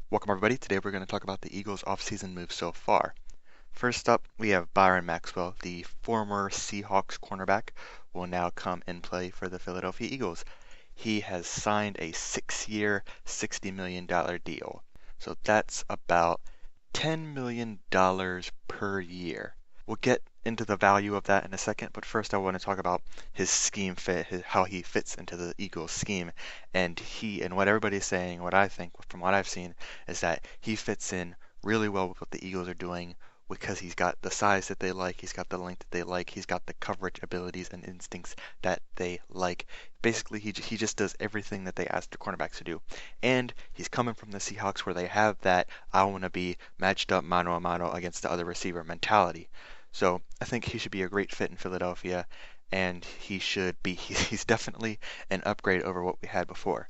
Welcome everybody. Today we're going to talk about the Eagles' offseason moves so far. First up, we have Byron Maxwell, the former Seahawks cornerback, will now come and play for the Philadelphia Eagles. He has signed a 6-year, $60 million deal. So that's about $10 million per year. We'll get into the value of that in a second, but first I want to talk about his scheme fit, how he fits into the Eagles scheme. And what everybody's saying, what I think from what I've seen, is that he fits in really well with what the Eagles are doing because he's got the size that they like, he's got the length that they like, he's got the coverage abilities and instincts that they like. Basically, he just does everything that they ask the cornerbacks to do. And he's coming from the Seahawks where they have that I want to be matched up mano a mano against the other receiver mentality. So I think he should be a great fit in Philadelphia, and he's definitely an upgrade over what we had before.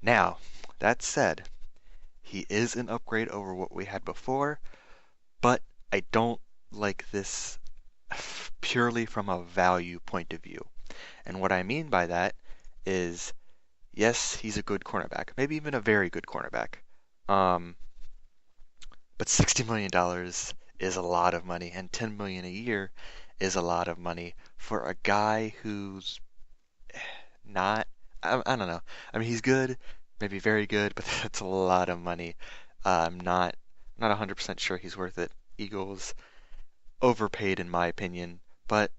Now, that said, he is an upgrade over what we had before, but I don't like this purely from a value point of view. And what I mean by that is, yes, he's a good cornerback, maybe even a very good cornerback. But $60 million is a lot of money, and $10 million a year is a lot of money for a guy who's not, I don't know. I mean, he's good, maybe very good, but that's a lot of money. I'm not 100% sure he's worth it. Eagles overpaid in my opinion, but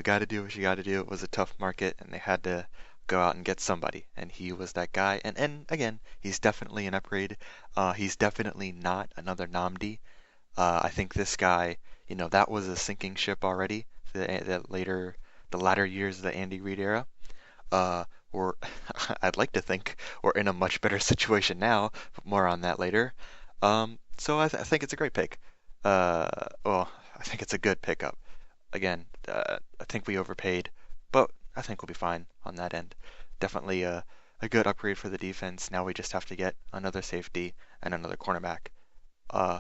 got to do what you got to do. It was a tough market, and they had to go out and get somebody, and he was that guy. And again, he's definitely an upgrade. He's definitely not another Namdi. I think this guy, that was a sinking ship already. The latter years of the Andy Reid era. Or I'd like to think we're in a much better situation now, but more on that later. So I think it's a great pick. Well, I think it's a good pickup. Again, I think we overpaid, but I think we'll be fine on that end. Definitely a good upgrade for the defense. Now we just have to get another safety and another cornerback.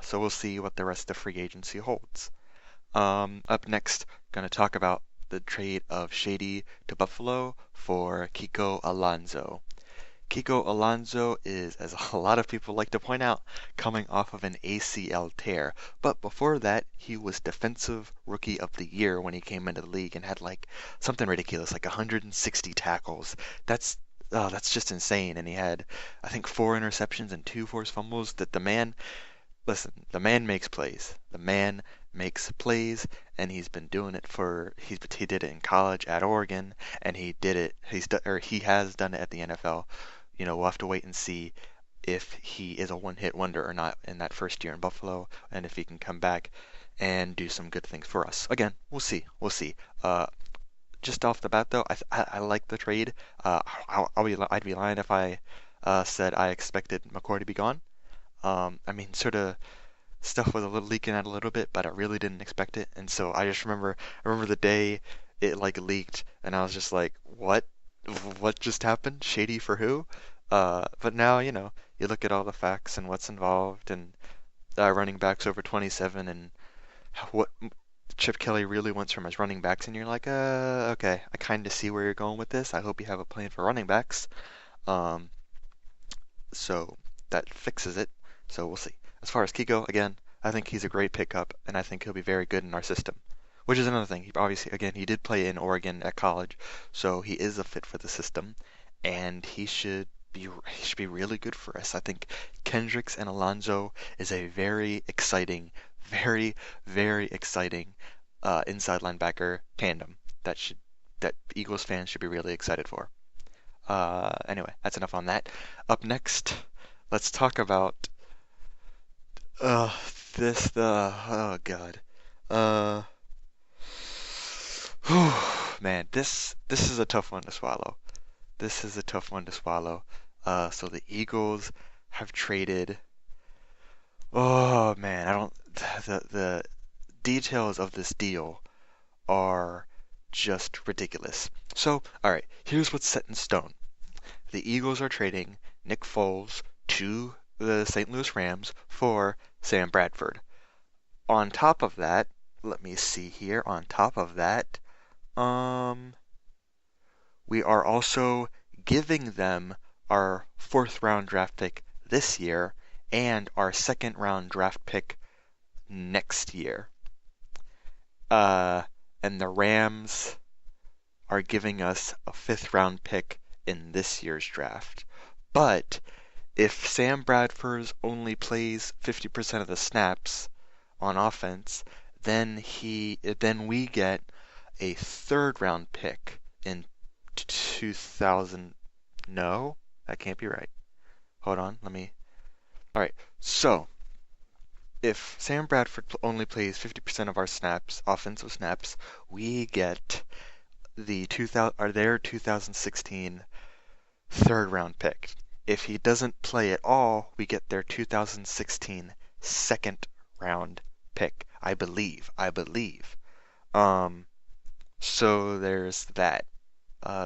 So we'll see what the rest of free agency holds. Up next, going to talk about the trade of Shady to Buffalo for Kiko-Alonso. Kiko-Alonso is, as a lot of people like to point out, coming off of an ACL tear. But before that, he was Defensive Rookie of the Year when he came into the league and had like something ridiculous, like 160 tackles. That's just insane. And he had, I think, 4 interceptions and 2 forced fumbles. Listen, the man makes plays. The man makes plays, and he's been doing it he did it in college at Oregon, and he has done it at the NFL. We'll have to wait and see if he is a one-hit wonder or not in that first year in Buffalo, and if he can come back and do some good things for us. Again, we'll see. We'll see. Just off the bat, though, I like the trade. I'd be lying if I said I expected McCoy to be gone. I mean, sort of stuff was leaking out a little bit, but I really didn't expect it. And so I remember the day it like leaked, and I was just like, what? What just happened? Shady for who? But now, you look at all the facts and what's involved, and running backs over 27, and what Chip Kelly really wants from his running backs, and you're like, okay, I kind of see where you're going with this. I hope you have a plan for running backs. So that fixes it. So we'll see. As far as Kiko, again, I think he's a great pickup, and I think he'll be very good in our system. Which is another thing. He obviously, again, he did play in Oregon at college, so he is a fit for the system, and he should be really good for us. I think Kendricks and Alonso is a very exciting, very, very exciting inside linebacker tandem that Eagles fans should be really excited for. Anyway, that's enough on that. Up next, let's talk about uh oh god. Man, this is a tough one to swallow. This is a tough one to swallow. So the Eagles have traded. Oh man, I don't. The details of this deal are just ridiculous. So, all right, here's what's set in stone. The Eagles are trading Nick Foles to the St. Louis Rams for Sam Bradford. On top of that, let me see here. On top of that, we are also giving them our 4th round draft pick this year and our second round draft pick next year. Uh, and the Rams are giving us a fifth round pick in this year's draft. But if Sam Bradford only plays 50% of the snaps on offense, then we get a third round pick in 2000. No, that can't be right. Hold on, let me. All right, so if Sam Bradford only plays 50% of our snaps, offensive snaps, we get their 2016 third round pick. If he doesn't play at all, we get their 2016 second round pick. I believe. Um, so there's that.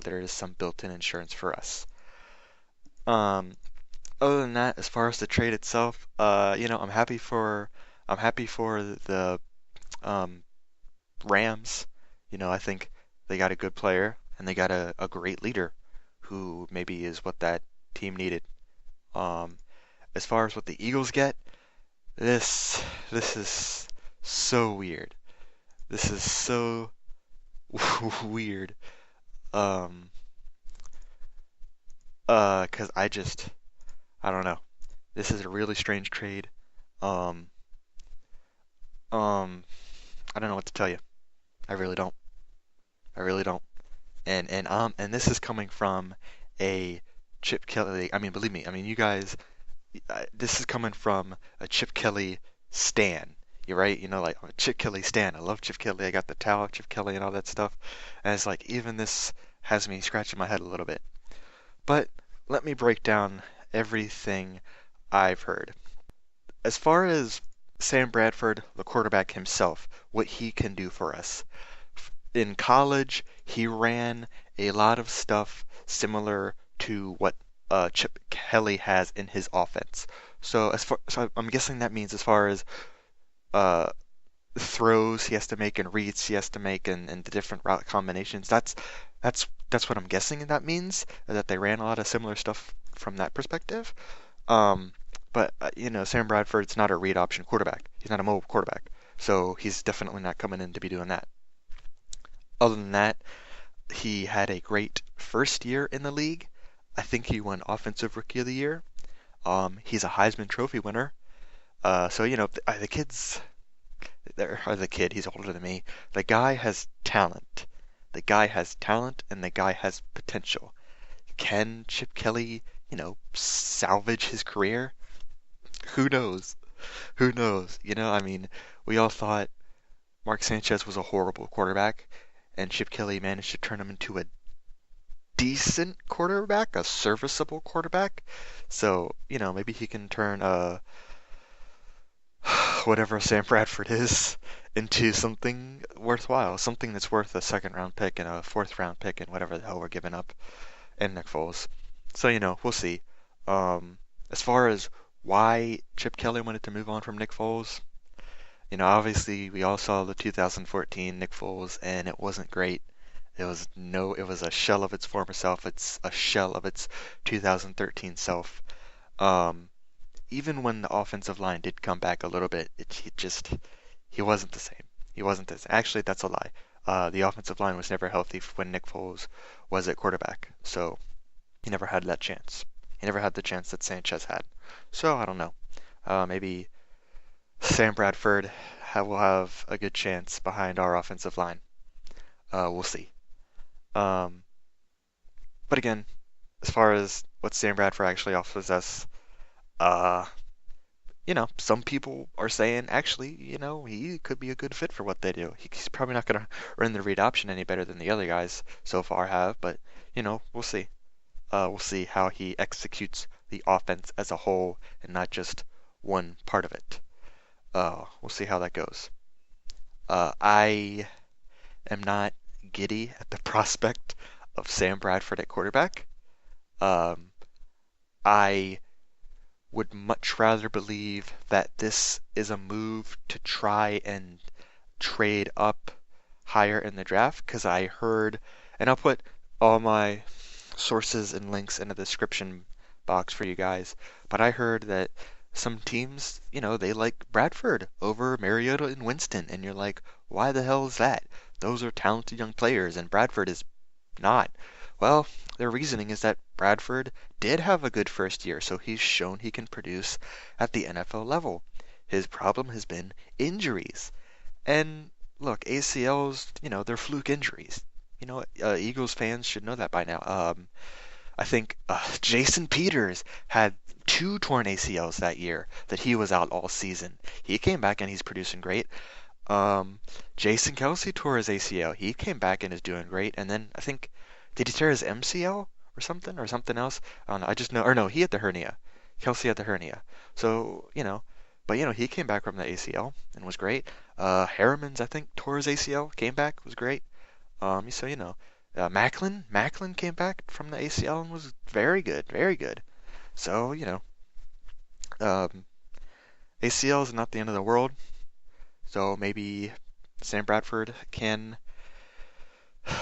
There is some built-in insurance for us. Um, Other than that, as far as the trade itself, I'm happy for the um, Rams. I think they got a good player and they got a great leader who maybe is what that team needed. Um, as far as what the Eagles get, this is so weird. This is so weird. Um, 'Cause I don't know. This is a really strange trade. Um, um, I don't know what to tell you. I really don't. I really don't. And this is coming from a Chip Kelly. I mean, believe me. I mean, you guys. This is coming from a Chip Kelly stan. You're right. Like I'm a Chip Kelly stan. I love Chip Kelly. I got the towel of Chip Kelly and all that stuff. And it's like even this has me scratching my head a little bit. But let me break down everything I've heard. As far as Sam Bradford, the quarterback himself, what he can do for us. In college, he ran a lot of stuff similar to what Chip Kelly has in his offense. So I'm guessing that means as far as uh, throws he has to make and reads he has to make and the different route combinations. That's what I'm guessing that means, that they ran a lot of similar stuff from that perspective. Um, but Sam Bradford's not a read option quarterback. He's not a mobile quarterback, so he's definitely not coming in to be doing that. Other than that, he had a great first year in the league. I think he won Offensive Rookie of the Year. He's a Heisman Trophy winner. The kid's or the kid, he's older than me. The guy has talent. The guy has talent and the guy has potential. Can Chip Kelly, salvage his career? Who knows? Who knows? I mean, we all thought Mark Sanchez was a horrible quarterback, and Chip Kelly managed to turn him into a decent quarterback, a serviceable quarterback. So, maybe he can turn whatever Sam Bradford is into something worthwhile, something that's worth a second round pick and a fourth round pick and whatever the hell we're giving up, and Nick Foles. So, we'll see. As far as why Chip Kelly wanted to move on from Nick Foles, obviously we all saw the 2014 Nick Foles and it wasn't great. It was a shell of its former self. It's a shell of its 2013 self. Um, Even when the offensive line did come back a little bit, he wasn't the same. He wasn't this. Actually, that's a lie. The offensive line was never healthy when Nick Foles was at quarterback, so he never had that chance. He never had the chance that Sanchez had. So I don't know. Maybe Sam Bradford will have a good chance behind our offensive line. We'll see. Um, but again, as far as what Sam Bradford actually offers us, uh, some people are saying actually, he could be a good fit for what they do. He's probably not going to run the read option any better than the other guys so far have, but we'll see. We'll see how he executes the offense as a whole and not just one part of it. We'll see how that goes. I am not giddy at the prospect of Sam Bradford at quarterback. Um, I would much rather believe that this is a move to try and trade up higher in the draft because I heard, and I'll put all my sources and links in the description box for you guys, but I heard that some teams, they like Bradford over Mariota and Winston, and you're like, why the hell is that? Those are talented young players, and Bradford is not. Well, their reasoning is that Bradford did have a good first year, so he's shown he can produce at the NFL level. His problem has been injuries. And look, ACLs, they're fluke injuries. Eagles fans should know that by now. I think Jason Peters had two torn ACLs that year that he was out all season. He came back and he's producing great. Jason Kelsey tore his ACL. He came back and is doing great. And then I think, did he tear his MCL or something else? I don't know. I just know, or no, he had the hernia. Kelsey had the hernia. So, but he came back from the ACL and was great. Harriman's, I think, tore his ACL, came back, was great. So, Macklin came back from the ACL and was very good, very good. So, um, ACL is not the end of the world. So maybe Sam Bradford can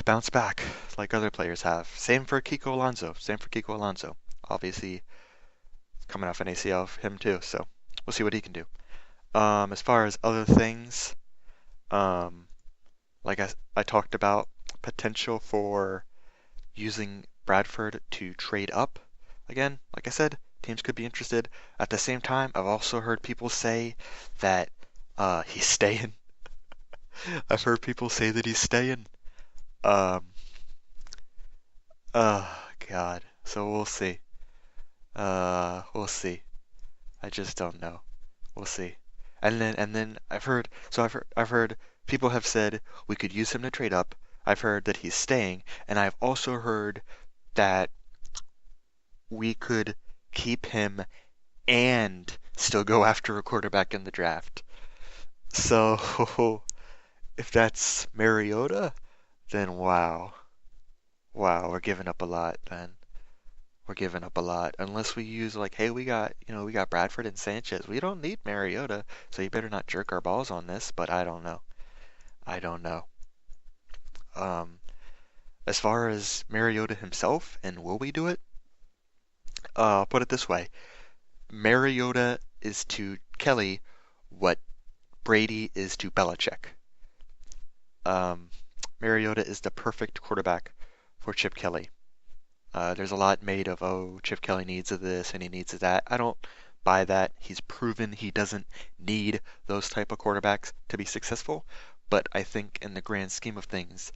bounce back like other players have. Same for Kiko Alonso. Obviously, coming off an ACL, him too. So we'll see what he can do. As far as other things, like I talked about, potential for using Bradford to trade up. Again, like I said, teams could be interested. At the same time, I've also heard people say that he's staying. I've heard people say that he's staying. Um, God. So we'll see. We'll see. I just don't know. We'll see. And then I've heard people have said we could use him to trade up. I've heard that he's staying, and I've also heard that we could keep him and still go after a quarterback in the draft. So if that's Mariota, then wow. Wow, we're giving up a lot then. We're giving up a lot. Unless we use like, hey, we got Bradford and Sanchez. We don't need Mariota, so you better not jerk our balls on this, but I don't know. I don't know. Um, as far as Mariota himself and will we do it? I'll put it this way. Mariota is to Kelly what Brady is to Belichick. Um, Mariota is the perfect quarterback for Chip Kelly. There's a lot made of, oh, Chip Kelly needs of this and he needs of that. I don't buy that. He's proven he doesn't need those type of quarterbacks to be successful. But I think in the grand scheme of things,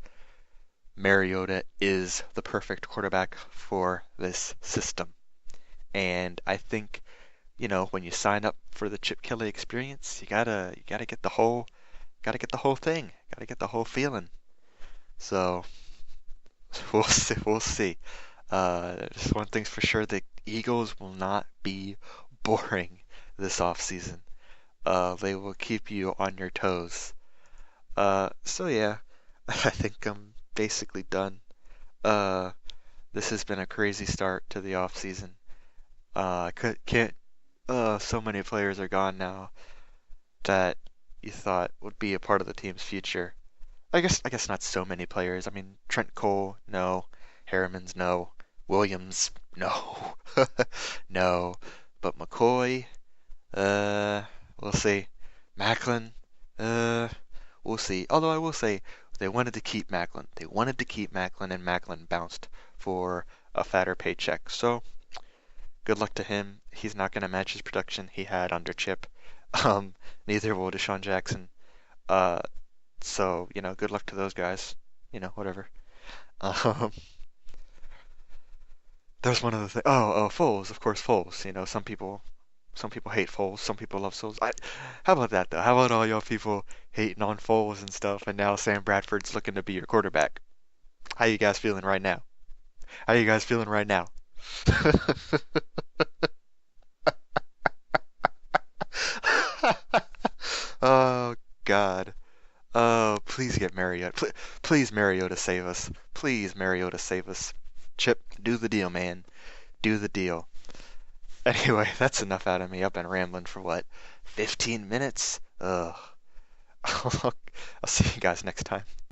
Mariota is the perfect quarterback for this system. And I think, when you sign up for the Chip Kelly experience, you gotta get the whole thing, gotta get the whole feeling. So we'll see. We'll see. Just one thing's for sure: the Eagles will not be boring this off season. They will keep you on your toes. So yeah, I think I'm basically done. Uh, this has been a crazy start to the off season. Can't. So many players are gone now that you thought would be a part of the team's future. I guess not so many players. I mean, Trent Cole, no. Harriman's no. Williams, no. No. But McCoy, uh, we'll see. Macklin, we'll see. Although I will say they wanted to keep Macklin. They wanted to keep Macklin, and Macklin bounced for a fatter paycheck. So good luck to him. He's not going to match his production he had under Chip. Neither will Deshaun Jackson. Uh, so, good luck to those guys. Whatever. Um, there's one other thing. Oh, Foles, of course, Foles. Some people hate Foles, some people love Foles. How about that though? How about all y'all people hating on Foles and stuff, and now Sam Bradford's looking to be your quarterback? How you guys feeling right now? How you guys feeling right now? Oh God. Oh, please get Mariota. Please, Mariota, save us. Please, Mariota, save us. Chip, do the deal, man. Do the deal. Anyway, that's enough out of me. I've been rambling for what, 15 minutes? Ugh. I'll see you guys next time.